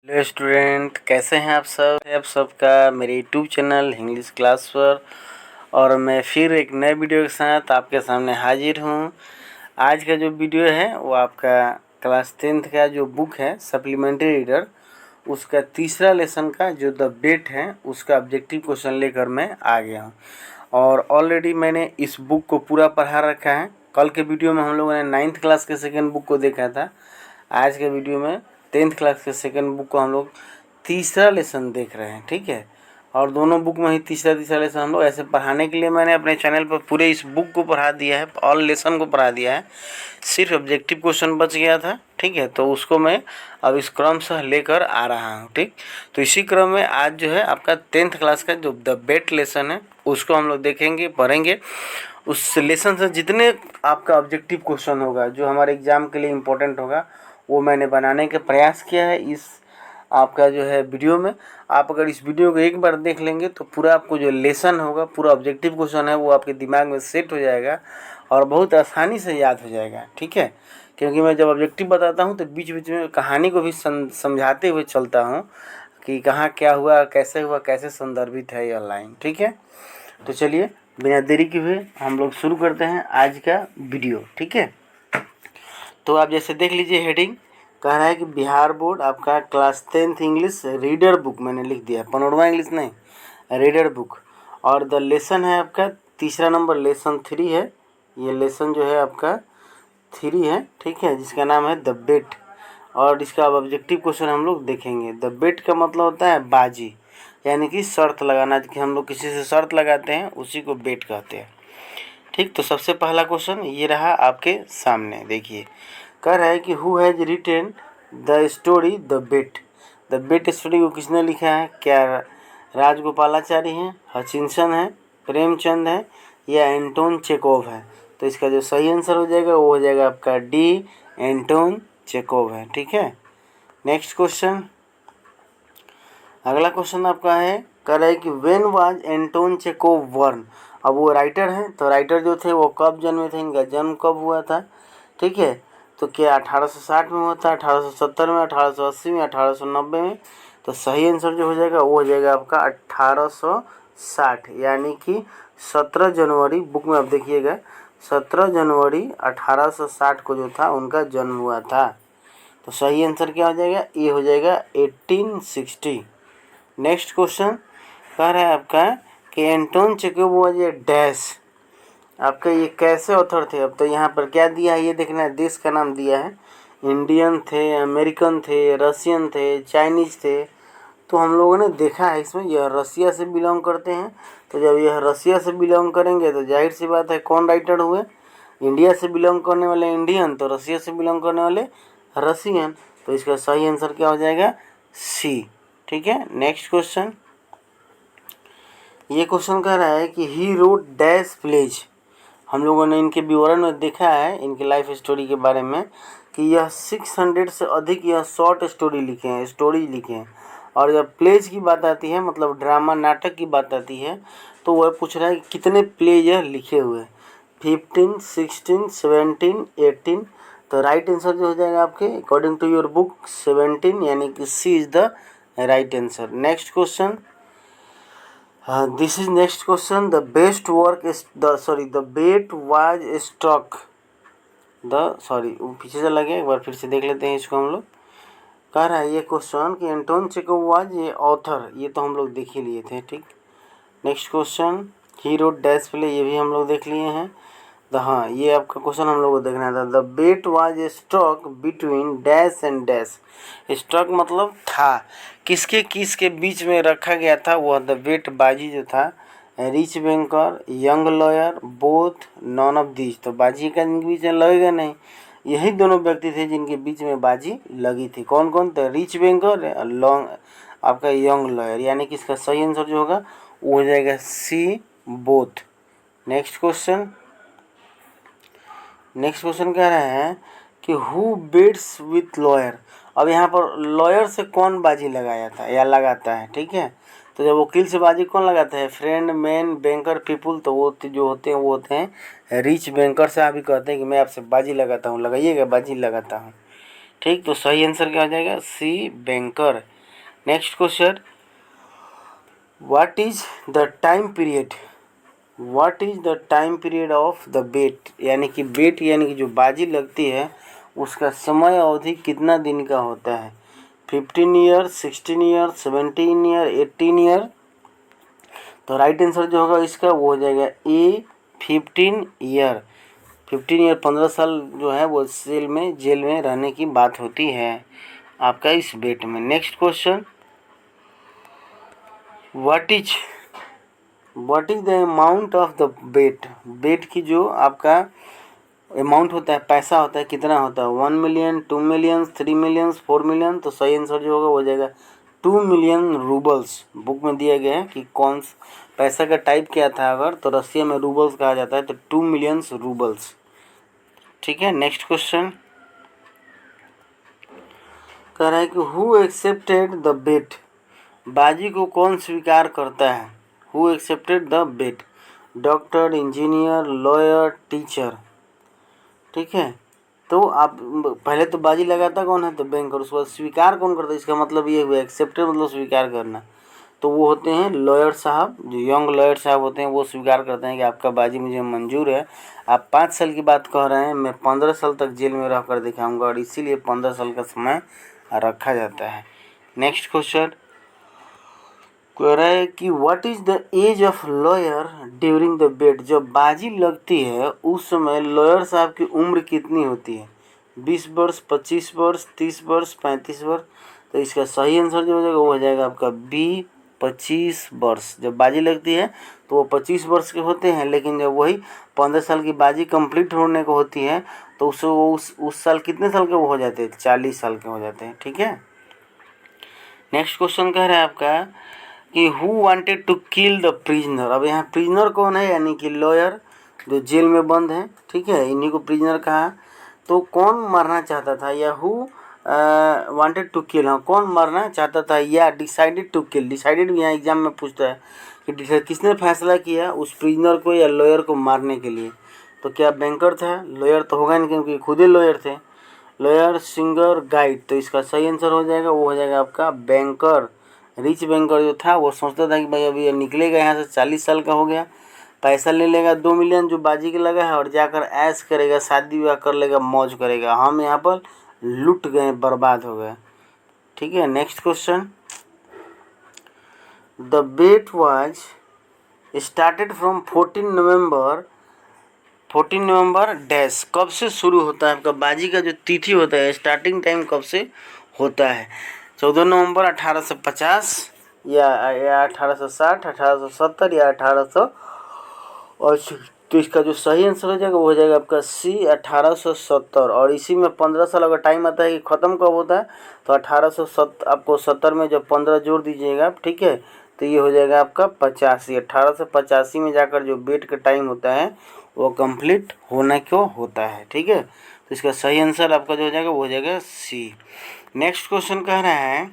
Hello student, कैसे हैं आप सब? आप सबका मेरे यूट्यूब चैनल इंग्लिश क्लास पर और मैं फिर एक नए वीडियो के साथ आपके सामने हाजिर हूं। आज का जो वीडियो है वो आपका क्लास 10th का जो बुक है सप्लीमेंट्री रीडर, उसका तीसरा लेसन का जो द बेट है उसका ऑब्जेक्टिव क्वेश्चन लेकर मैं आ गया हूँ। और ऑलरेडी मैंने इस बुक को पूरा पढ़ा रखा है। कल के वीडियो में हम लोगों ने 9th क्लास के सेकेंड बुक को देखा था। आज के वीडियो में 10th क्लास के सेकेंड बुक को हम लोग तीसरा लेसन देख रहे हैं, ठीक है। और दोनों बुक में ही तीसरा लेसन हम लोग ऐसे पढ़ाने के लिए मैंने अपने चैनल पर पूरे इस बुक को पढ़ा दिया है, ऑल लेसन को पढ़ा दिया है। सिर्फ ऑब्जेक्टिव क्वेश्चन बच गया था, ठीक है। तो उसको मैं अब इस क्रम से लेकर आ रहा हूँ, ठीक। तो इसी क्रम में आज जो है आपका 10th क्लास का जो द बेट लेसन है उसको हम लोग देखेंगे, पढ़ेंगे। उस लेसन से जितने आपका ऑब्जेक्टिव क्वेश्चन होगा जो हमारे एग्ज़ाम के लिए इम्पोर्टेंट होगा वो मैंने बनाने का प्रयास किया है इस आपका जो है वीडियो में। आप अगर इस वीडियो को एक बार देख लेंगे तो पूरा आपको जो लेसन होगा, पूरा ऑब्जेक्टिव क्वेश्चन है वो आपके दिमाग में सेट हो जाएगा और बहुत आसानी से याद हो जाएगा, ठीक है। क्योंकि मैं जब ऑब्जेक्टिव बताता हूँ तो बीच बीच में कहानी को भी समझाते हुए चलता हूँ कि कहाँ क्या हुआ, कैसे संदर्भित है यह लाइन, ठीक है। तो चलिए बिना देरी के हुए हम लोग शुरू करते हैं आज का वीडियो, ठीक है। तो आप जैसे देख लीजिए, हेडिंग कह रहा है कि बिहार बोर्ड आपका class 10th English reader book मैंने लिख दिया, पनोरमा इंग्लिश नहीं, रीडर बुक। और द लेसन है आपका तीसरा नंबर, लेसन 3 है। ये लेसन जो है आपका 3 है, ठीक है, जिसका नाम है द बेट। और इसका अब ऑब्जेक्टिव क्वेश्चन हम लोग देखेंगे। द बेट का मतलब होता है बाजी, यानी कि शर्त लगाना, कि हम लोग किसी से शर्त लगाते हैं उसी को बेट कहते हैं, ठीक। तो सबसे पहला क्वेश्चन ये रहा आपके सामने, देखिए कह रहा है कि who has written the story the bet. The bet story को किसने लिखा है? क्या राजगोपालाचारी हैं, हचिंसन है, प्रेमचंद है या एंटोन चेकोव है? तो इसका जो सही आंसर हो जाएगा वो हो जाएगा आपका डी, एंटोन चेकोव है, ठीक है। नेक्स्ट क्वेश्चन, अगला क्वेश्चन आपका है, कह रहा है कि when was Anton Chekhov born. अब वो राइटर हैं, तो राइटर जो थे वो कब जन्मे थे, इनका जन्म कब हुआ था, ठीक है। तो क्या 1860 में हुआ था, 1870 में, 1880 में, 1890 में? तो सही आंसर जो हो जाएगा वो हो जाएगा आपका 1860, यानी कि 17 जनवरी, बुक में आप देखिएगा 17 जनवरी 1860 को जो था उनका जन्म हुआ था। तो सही आंसर क्या हो जाएगा? ये हो जाएगा 1860। नेक्स्ट क्वेश्चन कह रहा है आपका कि Anton Chekhov was a dash. आपका ये कैसे ऑथर थे? अब तो यहाँ पर क्या दिया है ये देखना है, देश का नाम दिया है। इंडियन थे, अमेरिकन थे, रशियन थे, चाइनीज थे। तो हम लोगों ने देखा है इसमें यह रसिया से बिलोंग करते हैं। तो जब यह रसिया से बिलोंग करेंगे तो जाहिर सी बात है कौन राइटर हुए? इंडिया से बिलोंग करने वाले इंडियन, तो रसिया से बिलोंग करने वाले रसियन। तो इसका सही आंसर क्या हो जाएगा? सी, ठीक है। नेक्स्ट क्वेश्चन, ये क्वेश्चन कह रहा है कि ही रोट डैश प्लेज। हम लोगों ने इनके विवरण में देखा है, इनकी लाइफ स्टोरी के बारे में, कि यह 600 से अधिक यह शॉर्ट स्टोरी लिखे हैं, स्टोरीज लिखे हैं। और जब प्लेज की बात आती है, मतलब ड्रामा नाटक की बात आती है, तो वह पूछ रहा है कि कितने प्लेज यह लिखे हुए, 15, 16, 17, 18। तो राइट आंसर जो हो जाएगा आपके अकॉर्डिंग टू योर बुक 17, यानी कि C is the right answer. Next question, this is next question, the best work is the bet was struck पीछे चला गया, एक बार फिर से देख लेते हैं इसको हम लोग। कह रहा है ये क्वेश्चन कि एंटोन चेकोव वाज ये ऑथर, ये तो हम लोग देख ही लिए थे, ठीक। Next question, he wrote dash play, ये भी हम लोग देख लिए हैं। हाँ, ये आपका क्वेश्चन हम लोग को देखना था। The bet was struck between dash and dash. Struck मतलब था, किसके बीच में रखा गया था वह द बेट, बाजी जो था। Rich banker, young lawyer, both, none of these. तो बाजी का इनके बीच में लगेगा नहीं, यही दोनों व्यक्ति थे जिनके बीच में बाजी लगी थी। कौन कौन? तो रिच बैंकर, लॉन्ग आपका यंग लॉयर, यानी कि इसका सही आंसर जो होगा वो हो जाएगा सी, बोथ। नेक्स्ट क्वेश्चन, कह रहा है कि हु बिड्स विथ लॉयर। अब यहाँ पर लॉयर से कौन बाजी लगाया था या लगाता है, ठीक है। तो जब वकील से बाजी कौन लगाता है? Friend, man, banker, people. तो वो जो होते हैं वो होते हैं रिच बैंकर। से अभी कहते हैं कि मैं आपसे बाजी लगाता हूँ, लगाइएगा, बाजी लगाता हूँ, ठीक। तो सही आंसर क्या हो जाएगा? C, banker, next question, what is the time period, what is the time period of the bet, यानी कि बेट यानी कि जो बाजी लगती है उसका समय अवधि कितना दिन का होता है? 15 ईयर, 16 ईयर, 17 ईयर, 18 ईयर। तो राइट आंसर जो होगा इसका वो हो जाएगा ए 15 ईयर। 15 ईयर 15 साल जो है वो जेल में रहने की बात होती है आपका इस बेट में। Next question, what is the amount of the bet, bet की जो आपका अमाउंट होता है, पैसा होता है, कितना होता है? 1 मिलियन, 2 मिलियन, 3 मिलियन, 4 मिलियन। तो सही आंसर जो होगा वो हो जाएगा 2 मिलियन रूबल्स। बुक में दिया गया है कि कौन पैसा का टाइप क्या था, अगर तो रशिया में रूबल्स कहा जाता है, तो 2 मिलियन रूबल्स। ठीक है। नेक्स्ट क्वेश्चन कह रहा है कि हु एक्सेप्टेड द बेट, बाजी को कौन स्वीकार करता है? Who accepted the bet, doctor, engineer, lawyer, teacher. ठीक है। तो आप पहले तो बाजी लगाता कौन है? तो बैंकर। उसके बाद स्वीकार कौन करता है? इसका मतलब ये हुआ एक्सेप्टेड मतलब स्वीकार करना, तो वो होते हैं लॉयर साहब, जो यंग लॉयर साहब होते हैं वो स्वीकार करते हैं कि आपका बाजी मुझे मंजूर है। आप 5 साल की बात कह रहे हैं, मैं 15 साल तक जेल में रह कर दिखाऊंगा, और इसीलिए 15 साल का समय रखा जाता है। नेक्स्ट क्वेश्चन कह रहा है कि what is the age of lawyer during the bet, जब बाजी लगती है उस समय लॉयर साहब की उम्र कितनी होती है? 20 वर्ष, 25 वर्ष, 30 वर्ष, 35 वर्ष। तो इसका सही आंसर जो हो जाएगा वो हो जाएगा आपका बी 25 वर्ष। जब बाजी लगती है तो वो 25 वर्ष के होते हैं, लेकिन जब वही 15 साल की बाजी कंप्लीट होने को होती है तो उस साल कितने साल के वो हो जाते हैं? 40 साल के हो जाते हैं। ठीक है। नेक्स्ट क्वेश्चन कह रहा है आपका कि who wanted to kill the prisoner. अब यहाँ प्रिजनर कौन है? यानी कि लॉयर जो जेल में बंद है। ठीक है, इन्हीं को प्रिजनर कहा। तो कौन मरना चाहता था, या हु वांटेड टू किल, हाँ कौन मरना चाहता था, या डिसाइडेड टू किल। डिसाइडेड भी यहाँ एग्जाम में पूछता है कि किसने फैसला किया उस प्रिजनर को या लॉयर को मारने के लिए। तो क्या बैंकर था? लॉयर तो होगा नहीं क्योंकि खुद ही लॉयर थे। Lawyer, singer, guide. तो इसका सही आंसर हो जाएगा वो हो जाएगा आपका बैंकर। रिच बैंकर जो था वो सोचता था कि भाई अभी ये निकलेगा यहाँ से, 40 साल का हो गया, पैसा ले लेगा 2 मिलियन जो बाजी के लगा है, और जाकर ऐश करेगा, शादी विवाह कर लेगा, मौज करेगा। हम यहाँ पर लुट गए, बर्बाद हो गए। ठीक है। Next question, the bet was started from 14 November dash, कब से शुरू होता है आपका बाजी का जो तिथि होता है, स्टार्टिंग टाइम कब से होता है? 14 नवंबर 1850 या 1860, 1870 या 1880। तो इसका जो सही आंसर हो जाएगा वो हो जाएगा आपका सी 1870। और इसी में 15 साल अगर टाइम आता है कि ख़त्म कब होता है, तो 1870 आपको 70 में जब 15 जोड़ दीजिएगा, ठीक है, तो ये हो जाएगा आपका 85। 1885 में जाकर जो बेट का टाइम होता है वो कंप्लीट होने को होता है। ठीक है। तो इसका सही आंसर आपका जो हो जाएगा वो हो जाएगा सी। नेक्स्ट क्वेश्चन कह रहा है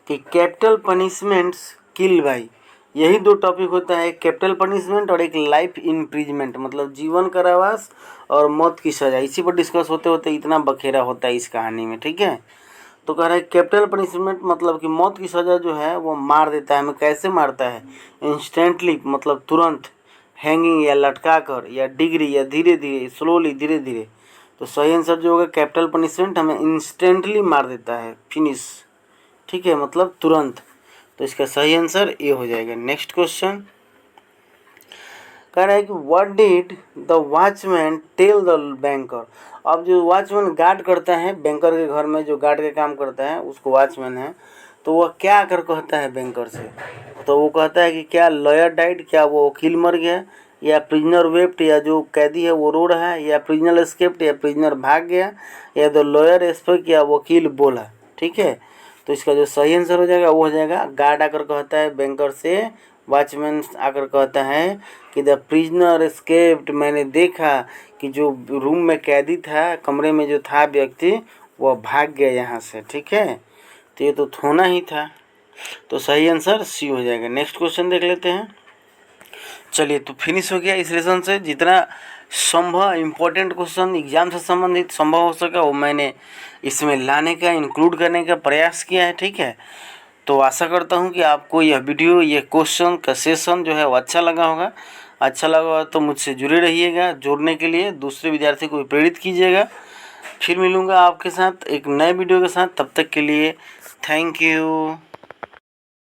कि कैपिटल पनिशमेंट्स किल बाई, यही दो टॉपिक होता है, कैपिटल पनिशमेंट और एक लाइफ इम्प्रिजमेंट, मतलब जीवन कारावास और मौत की सज़ा। इसी पर डिस्कस होते होते इतना बखेरा होता है इस कहानी में। ठीक है। तो कह रहा है कैपिटल पनिशमेंट मतलब कि मौत की सज़ा जो है वो मार देता है। हमें कैसे मारता है? इंस्टेंटली मतलब तुरंत, हैंगिंग या लटका कर, या डिग्री या धीरे धीरे, स्लोली धीरे धीरे। तो सही आंसर जो होगा कैपिटल पनिशमेंट हमें इंस्टेंटली मार देता है, फिनिश। ठीक है, मतलब तुरंत। तो इसका सही आंसर ये हो जाएगा। नेक्स्ट क्वेश्चन कह रहा है कि what did the watchman tell the banker. अब जो वॉचमैन गार्ड करता है बैंकर के घर में, जो गार्ड का काम करता है उसको वॉचमैन है, तो वह क्या आकर कहता है बैंकर से? तो वो कहता है कि क्या लॉयर डाइड, क्या वो वकील मर गया, या प्रिजनर वेप्ट, या जो कैदी है वो रो रहा है, या प्रिजनर एस्केप्ड, या प्रिजनर भाग गया, या द लॉयर स्पोक, या वकील बोला। ठीक है। तो इसका जो सही आंसर हो जाएगा वो हो जाएगा गार्ड आकर कहता है बैंकर से, वॉचमैन आकर कहता है कि द प्रिजनर एस्केप्ड, मैंने देखा कि जो रूम में कैदी था, कमरे में जो था व्यक्ति, वह भाग गया यहाँ से। ठीक है। तो ये तो होना ही था। तो सही आंसर सी हो जाएगा। नेक्स्ट क्वेश्चन देख लेते हैं। चलिए, तो फिनिश हो गया इस लेसन से। जितना संभव इम्पोर्टेंट क्वेश्चन एग्ज़ाम से संबंधित संभव हो सका वो मैंने इसमें लाने का, इंक्लूड करने का प्रयास किया है। ठीक है, तो आशा करता हूँ कि आपको यह वीडियो, ये क्वेश्चन का सेशन जो है वो अच्छा लगा होगा। अच्छा लगा तो मुझसे जुड़े रहिएगा, जोड़ने के लिए दूसरे विद्यार्थी को प्रेरित कीजिएगा। फिर मिलूँगा आपके साथ एक नए वीडियो के साथ, तब तक के लिए थैंक यू।